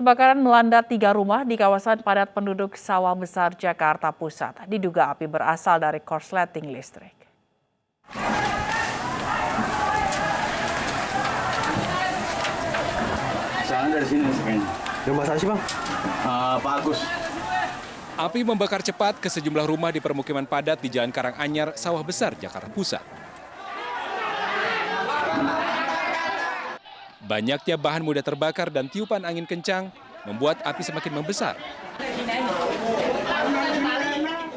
Kebakaran melanda 3 rumah di kawasan padat penduduk Sawah Besar, Jakarta Pusat. Diduga api berasal dari korsleting listrik. Soalnya dari sini kayaknya. Rumah saya sih, Bang? Pak Agus. Api membakar cepat ke sejumlah rumah di permukiman padat di Jalan Karanganyar, Sawah Besar, Jakarta Pusat. Banyaknya bahan mudah terbakar dan tiupan angin kencang membuat api semakin membesar.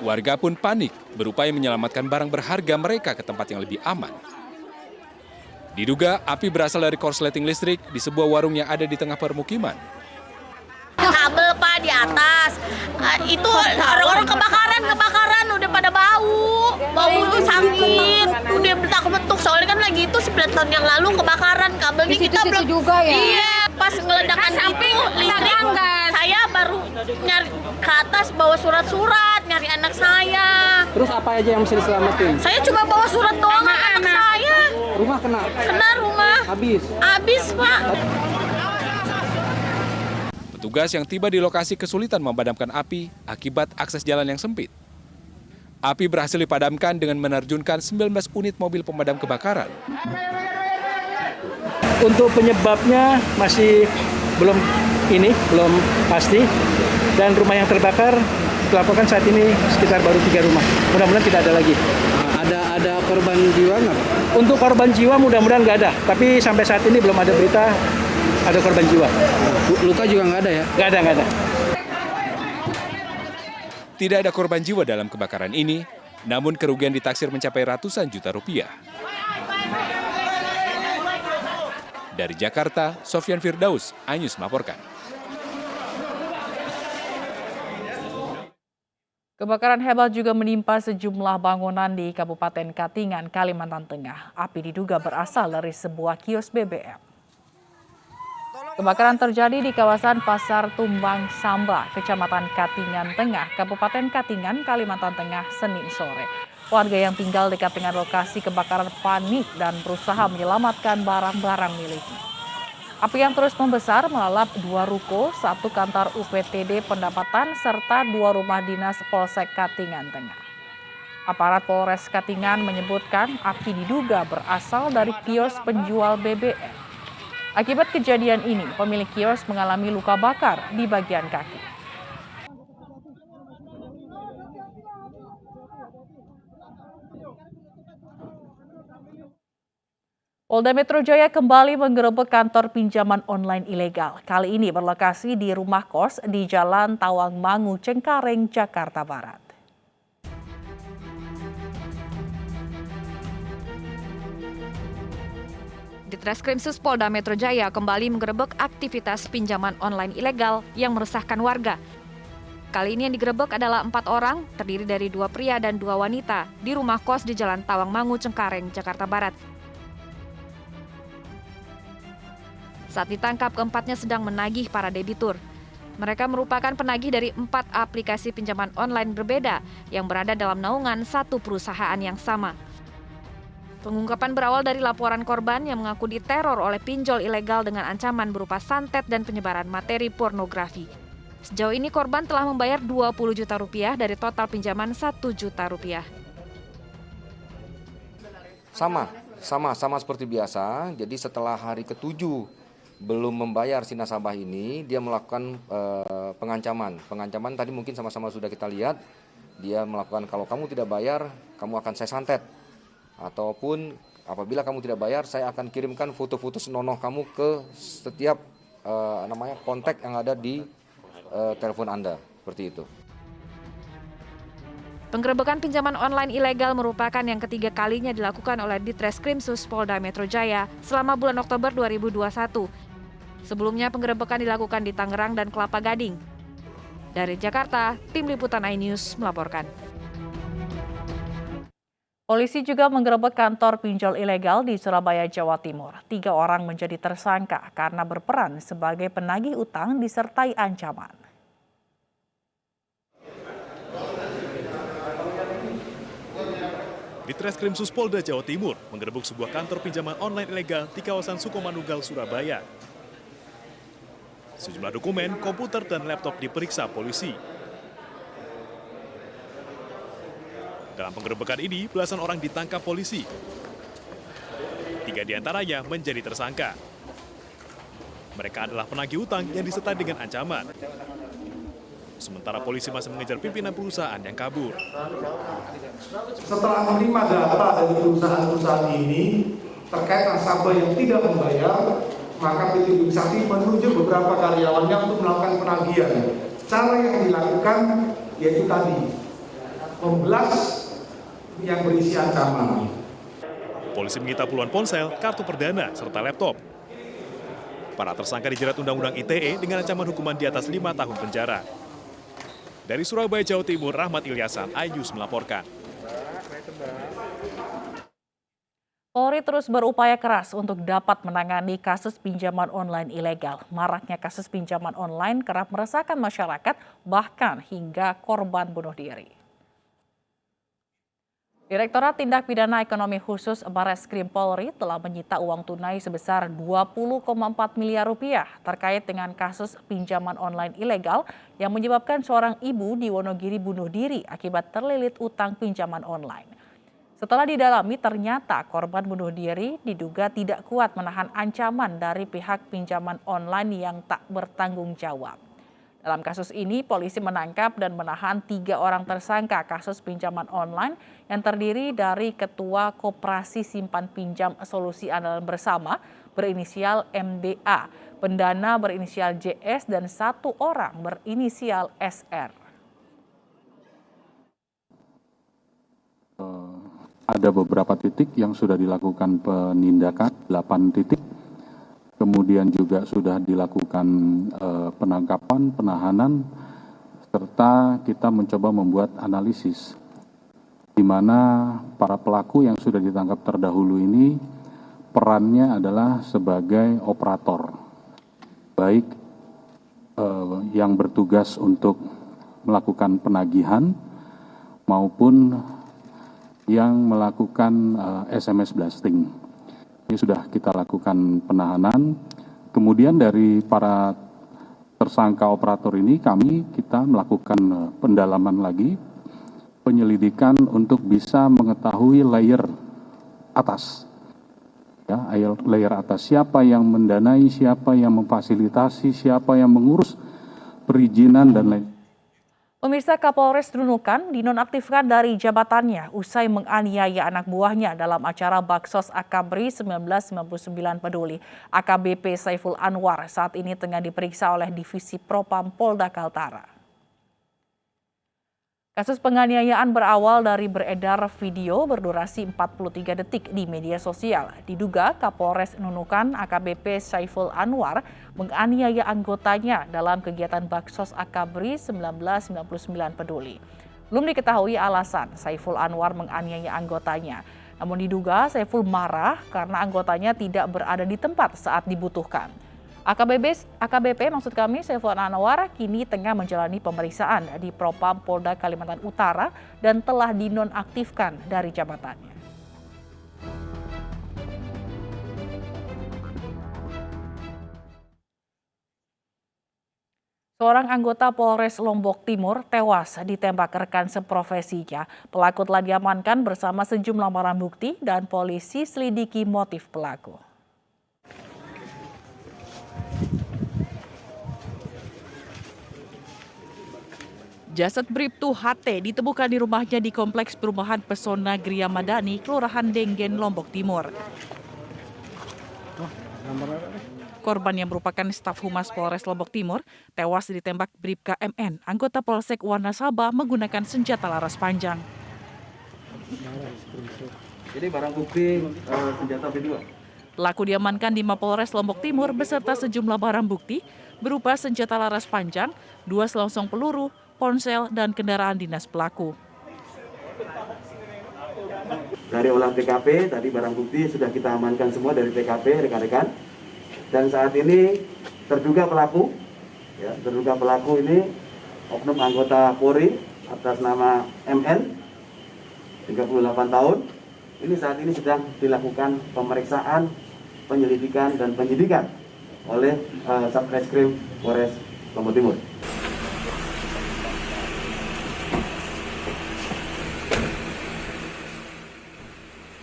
Warga pun panik, berupaya menyelamatkan barang berharga mereka ke tempat yang lebih aman. Diduga api berasal dari korsleting listrik di sebuah warung yang ada di tengah permukiman. Kabel Pak di atas, itu orang-orang kebakaran udah pada bau sakit, udah betak-betuk soalnya kan lagi itu 9 tahun yang lalu kebakaran kabelnya kita belum juga ya. Iya, pas ngeledakan itu listrik, saya baru nyari ke atas bawa surat-surat nyari anak saya. Terus apa aja yang mesti diselamatin? Saya cuma bawa surat doang anak saya. Rumah kena? Kena rumah. Habis Pak. Petugas yang tiba di lokasi kesulitan memadamkan api akibat akses jalan yang sempit. Api berhasil dipadamkan dengan menerjunkan 19 unit mobil pemadam kebakaran. Untuk penyebabnya masih belum pasti. Dan rumah yang terbakar dilaporkan saat ini sekitar baru 3 rumah. Mudah-mudahan tidak ada lagi. Ada korban jiwa nggak? Untuk korban jiwa mudah-mudahan nggak ada. Tapi sampai saat ini belum ada berita ada korban jiwa. Luka juga nggak ada ya? Nggak ada. Tidak ada korban jiwa dalam kebakaran ini, namun kerugian ditaksir mencapai ratusan juta rupiah. Dari Jakarta, Sofyan Firdaus, iNews melaporkan. Kebakaran hebat juga menimpa sejumlah bangunan di Kabupaten Katingan, Kalimantan Tengah. Api diduga berasal dari sebuah kios BBM. Kebakaran terjadi di kawasan Pasar Tumbang Samba, Kecamatan Katingan Tengah, Kabupaten Katingan, Kalimantan Tengah, Senin sore. Warga yang tinggal dekat dengan lokasi kebakaran panik dan berusaha menyelamatkan barang-barang miliknya. Api yang terus membesar melalap 2 ruko, 1 kantor UPTD Pendapatan, serta 2 rumah dinas Polsek Katingan Tengah. Aparat Polres Katingan menyebutkan api diduga berasal dari kios penjual BBM. Akibat kejadian ini, pemilik kios mengalami luka bakar di bagian kaki. Polda Metro Jaya kembali menggerebek kantor pinjaman online ilegal. Kali ini berlokasi di rumah kos di Jalan Tawangmangu, Cengkareng, Jakarta Barat. Ditreskrimsus Polda Metro Jaya kembali menggerebek aktivitas pinjaman online ilegal yang meresahkan warga. Kali ini yang digerebek adalah 4 orang, terdiri dari 2 pria dan 2 wanita, di rumah kos di Jalan Tawangmangu, Cengkareng, Jakarta Barat. Saat ditangkap, keempatnya sedang menagih para debitur. Mereka merupakan penagih dari 4 aplikasi pinjaman online berbeda yang berada dalam naungan satu perusahaan yang sama. Pengungkapan berawal dari laporan korban yang mengaku diteror oleh pinjol ilegal dengan ancaman berupa santet dan penyebaran materi pornografi. Sejauh ini korban telah membayar 20 juta rupiah dari total pinjaman 1 juta rupiah. Sama seperti biasa. Jadi setelah hari ke-7 belum membayar si nasabah ini, dia melakukan pengancaman. Pengancaman tadi mungkin sama-sama sudah kita lihat. Dia melakukan, kalau kamu tidak bayar, kamu akan saya santet. Ataupun apabila kamu tidak bayar, saya akan kirimkan foto-foto senonoh kamu ke setiap kontak yang ada di telepon Anda, seperti itu. Penggerebekan pinjaman online ilegal merupakan yang ketiga kalinya dilakukan oleh Ditreskrimsus Polda Metro Jaya selama bulan Oktober 2021. Sebelumnya penggerebekan dilakukan di Tangerang dan Kelapa Gading. Dari Jakarta, Tim Liputan iNews melaporkan. Polisi juga menggerebek kantor pinjol ilegal di Surabaya, Jawa Timur. 3 orang menjadi tersangka karena berperan sebagai penagih utang disertai ancaman. Ditreskrimsus Polda Jawa Timur menggerebek sebuah kantor pinjaman online ilegal di kawasan Sukomanunggal, Surabaya. Sejumlah dokumen, komputer, dan laptop diperiksa polisi. Dalam penggerebekan ini, belasan orang ditangkap polisi. 3 diantaranya menjadi tersangka. Mereka adalah penagih utang yang disertai dengan ancaman. Sementara polisi masih mengejar pimpinan perusahaan yang kabur. Setelah menerima data dari perusahaan-perusahaan ini terkait nasabah yang tidak membayar, maka PT Bimsakti menunjuk beberapa karyawannya untuk melakukan penagihan. Cara yang dilakukan yaitu tadi, membelas yang berisi ancaman. Polisi menyita puluhan ponsel, kartu perdana, serta laptop. Para tersangka dijerat Undang-Undang ITE dengan ancaman hukuman di atas 5 tahun penjara. Dari Surabaya, Jawa Timur, Rahmat Ilyasan, iNews melaporkan. Polri terus berupaya keras untuk dapat menangani kasus pinjaman online ilegal. Maraknya kasus pinjaman online kerap meresahkan masyarakat, bahkan hingga korban bunuh diri. Direktorat Tindak Pidana Ekonomi Khusus Barreskrim Polri telah menyita uang tunai sebesar 20,4 miliar rupiah terkait dengan kasus pinjaman online ilegal yang menyebabkan seorang ibu di Wonogiri bunuh diri akibat terlilit utang pinjaman online. Setelah didalami, ternyata korban bunuh diri diduga tidak kuat menahan ancaman dari pihak pinjaman online yang tak bertanggung jawab. Dalam kasus ini, polisi menangkap dan menahan 3 orang tersangka kasus pinjaman online yang terdiri dari Ketua Koperasi Simpan Pinjam Solusi Andalan Bersama berinisial MDA, pendana berinisial JS, dan 1 orang berinisial SR. Ada beberapa titik yang sudah dilakukan penindakan, 8 titik. Kemudian juga sudah dilakukan penangkapan, penahanan, serta kita mencoba membuat analisis di mana para pelaku yang sudah ditangkap terdahulu ini perannya adalah sebagai operator, baik yang bertugas untuk melakukan penagihan maupun yang melakukan SMS blasting. Ini sudah kita lakukan penahanan. Kemudian dari para tersangka operator ini kita melakukan pendalaman lagi, penyelidikan untuk bisa mengetahui layer atas. Ya, layer atas, siapa yang mendanai, siapa yang memfasilitasi, siapa yang mengurus perizinan dan lain. Pemirsa, Kapolres Nunukan dinonaktifkan dari jabatannya usai menganiaya anak buahnya dalam acara Baksos Akabri 1999 Peduli. AKBP Saiful Anwar saat ini tengah diperiksa oleh Divisi Propam Polda Kaltara. Kasus penganiayaan berawal dari beredar video berdurasi 43 detik di media sosial. Diduga Kapolres Nunukan AKBP Saiful Anwar menganiaya anggotanya dalam kegiatan Baksos Akabri 1999 Peduli. Belum diketahui alasan Saiful Anwar menganiaya anggotanya. Namun diduga Saiful marah karena anggotanya tidak berada di tempat saat dibutuhkan. AKBP maksud kami Saiful Anwar kini tengah menjalani pemeriksaan di Propam Polda Kalimantan Utara dan telah dinonaktifkan dari jabatannya. Seorang anggota Polres Lombok Timur tewas ditembak rekan seprofesinya. Pelaku telah diamankan bersama sejumlah barang bukti dan polisi selidiki motif pelaku. Jasad Bribtu HT ditemukan di rumahnya di Kompleks Perumahan Pesona Gria Madani, Kelurahan Denggen, Lombok Timur. Korban yang merupakan staf Humas Polres Lombok Timur tewas ditembak Bribka MN, anggota Polsek Wanasaba menggunakan senjata laras panjang. Jadi barang bukti senjata B2. Pelaku diamankan di Mapolres Lombok Timur beserta sejumlah barang bukti berupa senjata laras panjang, 2 selongsong peluru, ponsel, dan kendaraan dinas pelaku. Dari olah TKP, tadi barang bukti sudah kita amankan semua dari TKP, rekan-rekan. Dan saat ini terduga pelaku ini oknum anggota Polri atas nama MN, 38 tahun. Ini saat ini sedang dilakukan pemeriksaan, penyelidikan, dan penyidikan oleh Satreskrim Polres Lombok Timur.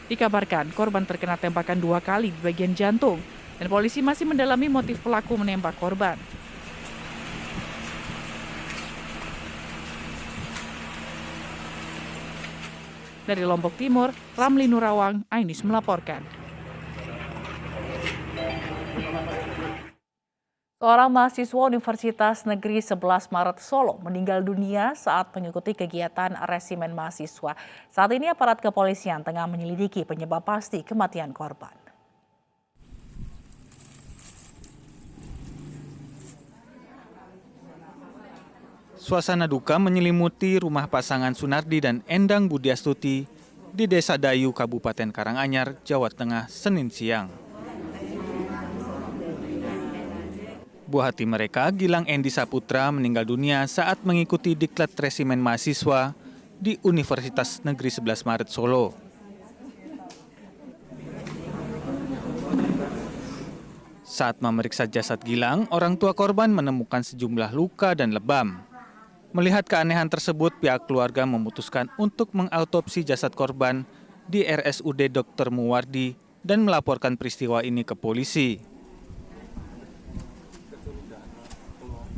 Dikabarkan korban terkena tembakan 2 kali di bagian jantung dan polisi masih mendalami motif pelaku menembak korban. Dari Lombok Timur, Ramli Nurawang, iNews melaporkan. Seorang mahasiswa Universitas Negeri 11 Maret Solo meninggal dunia saat mengikuti kegiatan resimen mahasiswa. Saat ini aparat kepolisian tengah menyelidiki penyebab pasti kematian korban. Suasana duka menyelimuti rumah pasangan Sunardi dan Endang Budiastuti di Desa Dayu, Kabupaten Karanganyar, Jawa Tengah, Senin siang. Buah hati mereka, Gilang Endi Saputra, meninggal dunia saat mengikuti diklat resimen mahasiswa di Universitas Negeri 11 Maret Solo. Saat memeriksa jasad Gilang, orang tua korban menemukan sejumlah luka dan lebam. Melihat keanehan tersebut, pihak keluarga memutuskan untuk mengautopsi jasad korban di RSUD Dr. Muwardi dan melaporkan peristiwa ini ke polisi.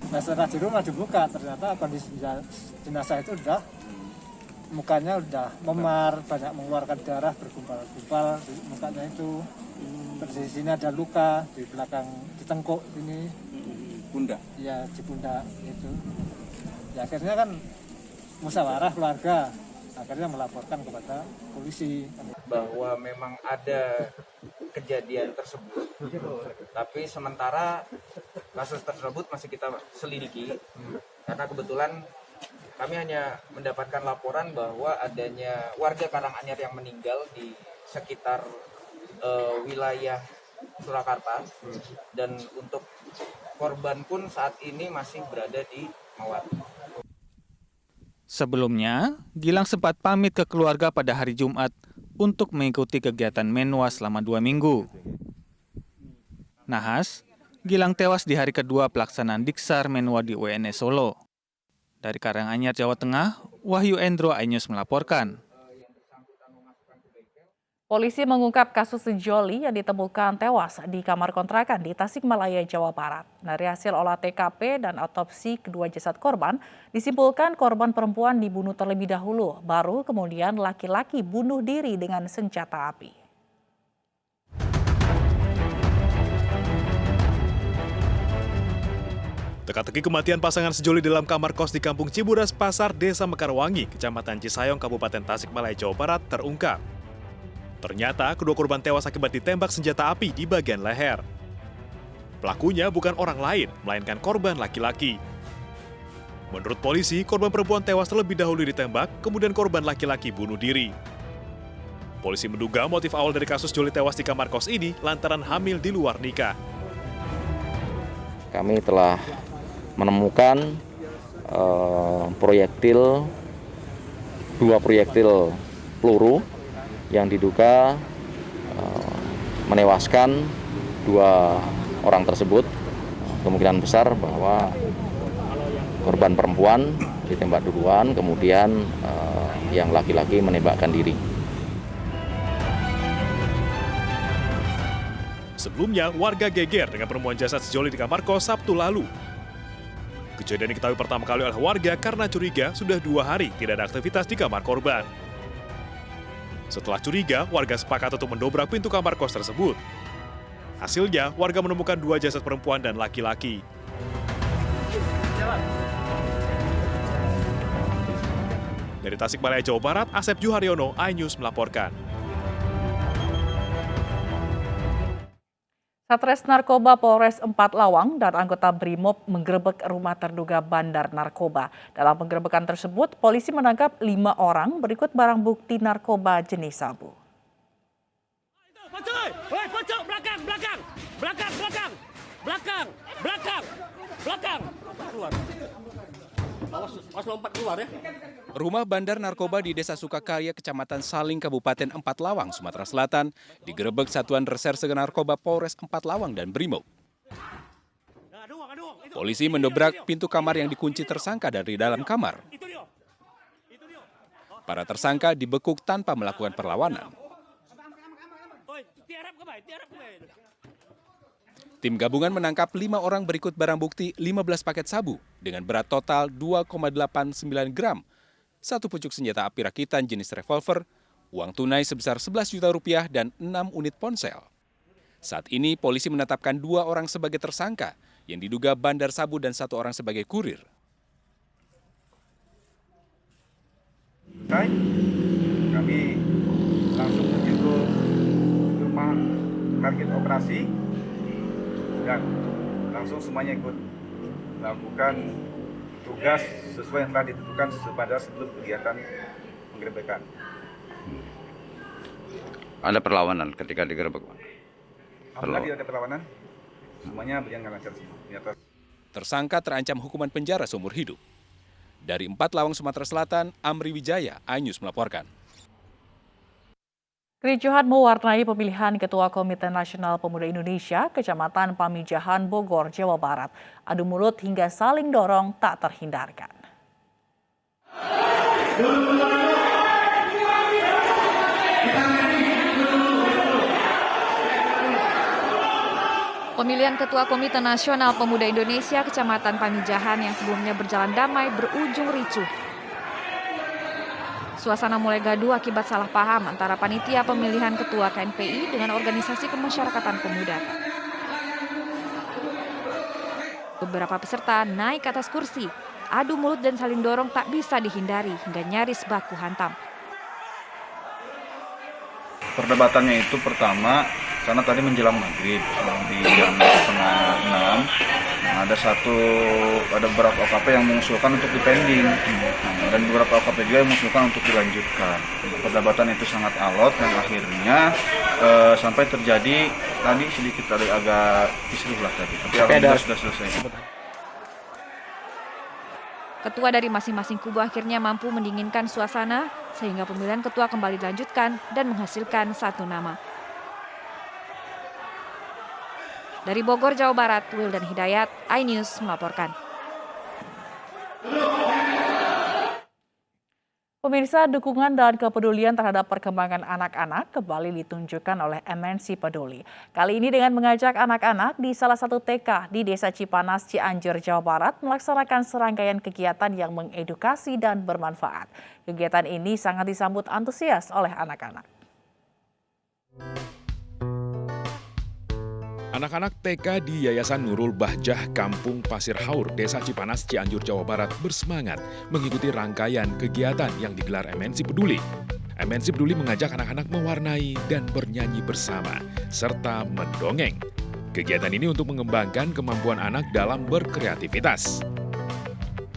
Nah, setelah di rumah dibuka, ternyata kondisi jenazah itu mukanya udah memar, banyak mengeluarkan darah, bergumpal-gumpal di mukanya itu. Terus di sini ada luka di belakang, di tengkuk ini. Pundak? Ya, di pundak itu. Ya, akhirnya kan musyawarah keluarga, akhirnya melaporkan kepada polisi. Bahwa memang ada kejadian tersebut, tapi sementara kasus tersebut masih kita selidiki, karena kebetulan kami hanya mendapatkan laporan bahwa adanya warga Karanganyar yang meninggal di sekitar wilayah Surakarta, dan untuk korban pun saat ini masih berada di Mawar. Sebelumnya, Gilang sempat pamit ke keluarga pada hari Jumat untuk mengikuti kegiatan menwa selama 2 minggu. Nahas, Gilang tewas di hari kedua pelaksanaan Diksar menwa di UNS Solo. Dari Karanganyar, Jawa Tengah, Wahyu Endro, iNews melaporkan. Polisi mengungkap kasus sejoli yang ditemukan tewas di kamar kontrakan di Tasikmalaya, Jawa Barat. Dari hasil olah TKP dan otopsi kedua jasad korban, disimpulkan korban perempuan dibunuh terlebih dahulu, baru kemudian laki-laki bunuh diri dengan senjata api. Teka-teki kematian pasangan sejoli dalam kamar kos di Kampung Ciburas, Pasar, Desa Mekarwangi, Kecamatan Cisayong, Kabupaten Tasikmalaya, Jawa Barat terungkap. Ternyata kedua korban tewas akibat ditembak senjata api di bagian leher. Pelakunya bukan orang lain, melainkan korban laki-laki. Menurut polisi, korban perempuan tewas terlebih dahulu ditembak, kemudian korban laki-laki bunuh diri. Polisi menduga motif awal dari kasus joli tewas di kamar kos ini lantaran hamil di luar nikah. Kami telah menemukan dua proyektil peluru yang diduga menewaskan 2 orang tersebut. Kemungkinan besar bahwa korban perempuan ditembak duluan, kemudian yang laki-laki menembakkan diri. Sebelumnya, warga geger dengan penemuan jasad sejoli di kamar kos Sabtu lalu. Kejadian diketahui pertama kali oleh warga karena curiga sudah 2 hari tidak ada aktivitas di kamar korban. Setelah curiga, warga sepakat untuk mendobrak pintu kamar kos tersebut. Hasilnya, warga menemukan 2 jasad perempuan dan laki-laki. Dari Tasikmalaya, Jawa Barat, Asep Juharyono, iNews melaporkan. Satres Narkoba Polres 4 Lawang dan anggota BRIMOB menggerebek rumah terduga bandar narkoba. Dalam penggerebekan tersebut, polisi menangkap 5 orang berikut barang bukti narkoba jenis sabu. Rumah bandar narkoba di Desa Sukakarya, Kecamatan Saling, Kabupaten 4 Lawang, Sumatera Selatan, digerebek Satuan Reserse Narkoba Polres 4 Lawang dan BRIMOB. Polisi mendobrak pintu kamar yang dikunci tersangka dari dalam kamar. Para tersangka dibekuk tanpa melakukan perlawanan. Tim gabungan menangkap 5 orang berikut barang bukti 15 paket sabu dengan berat total 2,89 gram, 1 pucuk senjata api rakitan jenis revolver, uang tunai sebesar 11 juta rupiah dan 6 unit ponsel. Saat ini polisi menetapkan 2 orang sebagai tersangka yang diduga bandar sabu dan 1 orang sebagai kurir. Kami langsung pergi ke rumah target operasi dan langsung semuanya ikut melakukan tugas sesuai yang telah ditentukan pada sebelum kegiatan penggerebekan. Ada perlawanan ketika digerebek? Alhamdulillah tidak ada perlawanan, semuanya berjalan lancar semua. Tersangka terancam hukuman penjara seumur hidup. Dari 4 Lawang, Sumatera Selatan, Amri Wijaya, iNews melaporkan. Kericuhan mewarnai pemilihan Ketua Komite Nasional Pemuda Indonesia, Kecamatan Pamijahan, Bogor, Jawa Barat. Adu mulut hingga saling dorong tak terhindarkan. Pemilihan Ketua Komite Nasional Pemuda Indonesia Kecamatan Pamijahan yang sebelumnya berjalan damai berujung ricuh. Suasana mulai gaduh akibat salah paham antara panitia pemilihan Ketua KNPI dengan organisasi kemasyarakatan pemuda. Beberapa peserta naik ke atas kursi, adu mulut dan saling dorong tak bisa dihindari hingga nyaris baku hantam. Perdebatannya itu pertama, karena tadi menjelang maghrib, di jam 5:30, ada beberapa OKP yang mengusulkan untuk dipending, dan beberapa OKP juga yang mengusulkan untuk dilanjutkan. Perdebatan itu sangat alot dan akhirnya sampai terjadi tadi sedikit agak kisruh lah tadi, tapi alhamdulillah sudah selesai. Ketua dari masing-masing kubu akhirnya mampu mendinginkan suasana sehingga pemilihan ketua kembali dilanjutkan dan menghasilkan 1 nama. Dari Bogor, Jawa Barat, Wildan Hidayat, iNews melaporkan. Pemirsa, dukungan dan kepedulian terhadap perkembangan anak-anak kembali ditunjukkan oleh MNC Peduli. Kali ini dengan mengajak anak-anak di salah satu TK di Desa Cipanas, Cianjur, Jawa Barat melaksanakan serangkaian kegiatan yang mengedukasi dan bermanfaat. Kegiatan ini sangat disambut antusias oleh anak-anak. Anak-anak TK di Yayasan Nurul Bahjah Kampung Pasir Haur, Desa Cipanas, Cianjur, Jawa Barat bersemangat mengikuti rangkaian kegiatan yang digelar MNC Peduli. MNC Peduli mengajak anak-anak mewarnai dan bernyanyi bersama, serta mendongeng. Kegiatan ini untuk mengembangkan kemampuan anak dalam berkreativitas.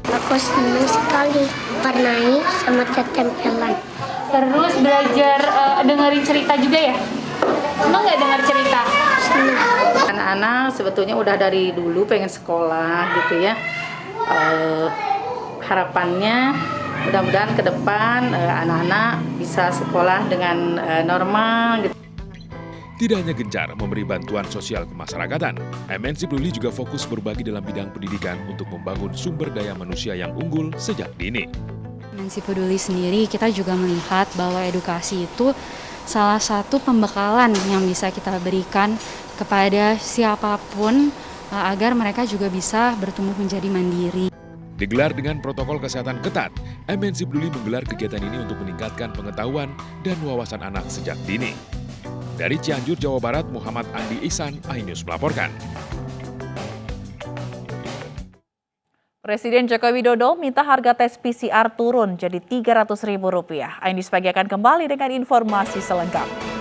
Aku senang sekali warnai sama tempelan. Terus belajar dengerin cerita juga ya? Senang nggak dengar cerita? Anak-anak sebetulnya udah dari dulu pengen sekolah gitu ya. Harapannya mudah-mudahan ke depan anak-anak bisa sekolah dengan normal gitu. Tidak hanya gencar memberi bantuan sosial kemasyarakatan, MNC Peduli juga fokus berbagi dalam bidang pendidikan untuk membangun sumber daya manusia yang unggul sejak dini. MNC Peduli sendiri kita juga melihat bahwa edukasi itu salah satu pembekalan yang bisa kita berikan kepada siapapun agar mereka juga bisa bertumbuh menjadi mandiri. Digelar dengan protokol kesehatan ketat, MNC Peduli menggelar kegiatan ini untuk meningkatkan pengetahuan dan wawasan anak sejak dini. Dari Cianjur, Jawa Barat, Muhammad Andi Ihsan, iNews melaporkan. Presiden Joko Widodo minta harga tes PCR turun jadi Rp300.000. iNews pagi akan kembali dengan informasi selengkapnya.